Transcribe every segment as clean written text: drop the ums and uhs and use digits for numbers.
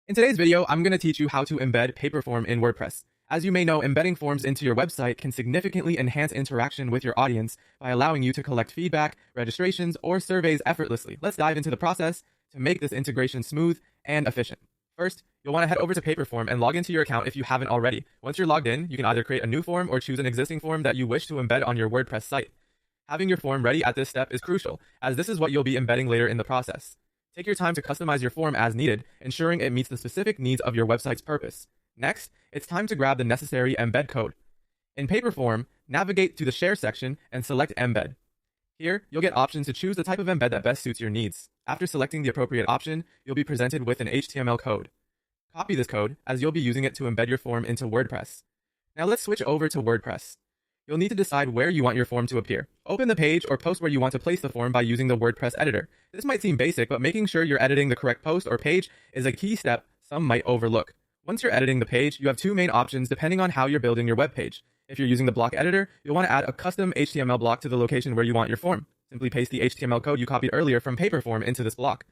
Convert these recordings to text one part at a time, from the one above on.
In today's video, I'm going to teach you how to embed Paperform in WordPress. As you may know, embedding forms into your website can significantly enhance interaction with your audience by allowing you to collect feedback, registrations, or surveys effortlessly. Let's dive into the process to make this integration smooth and efficient. First, you'll want to head over to Paperform and log into your account if you haven't already. Once you're logged in, you can either create a new form or choose an existing form that you wish to embed on your WordPress site. Having your form ready at this step is crucial, as this is what you'll be embedding later in the process. Take your time to customize your form as needed, ensuring it meets the specific needs of your website's purpose. Next, it's time to grab the necessary embed code. In Paperform, navigate to the Share section and select Embed. Here, you'll get options to choose the type of embed that best suits your needs. After selecting the appropriate option, you'll be presented with an HTML code. Copy this code, as you'll be using it to embed your form into WordPress. Now let's switch over to WordPress. You'll need to decide where you want your form to appear. Open the page or post where you want to place the form by using the WordPress editor. This might seem basic, but making sure you're editing the correct post or page is a key step some might overlook. Once you're editing the page, you have two main options depending on how you're building your web page. If you're using the block editor, you'll want to add a custom HTML block to the location where you want your form. Simply paste the HTML code you copied earlier from Paperform into this block.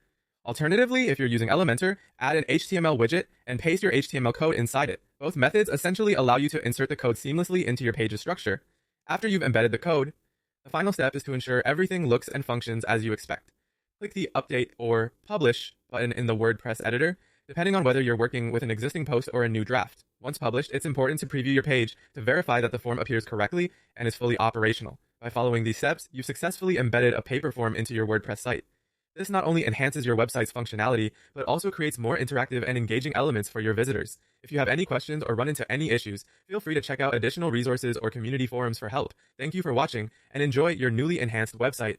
Alternatively, if you're using Elementor, add an HTML widget and paste your HTML code inside it. Both methods essentially allow you to insert the code seamlessly into your page's structure. After you've embedded the code, the final step is to ensure everything looks and functions as you expect. Click the Update or Publish button in the WordPress editor, depending on whether you're working with an existing post or a new draft. Once published, it's important to preview your page to verify that the form appears correctly and is fully operational. By following these steps, you've successfully embedded a Paperform into your WordPress site. This not only enhances your website's functionality, but also creates more interactive and engaging elements for your visitors. If you have any questions or run into any issues, feel free to check out additional resources or community forums for help. Thank you for watching, and enjoy your newly enhanced website.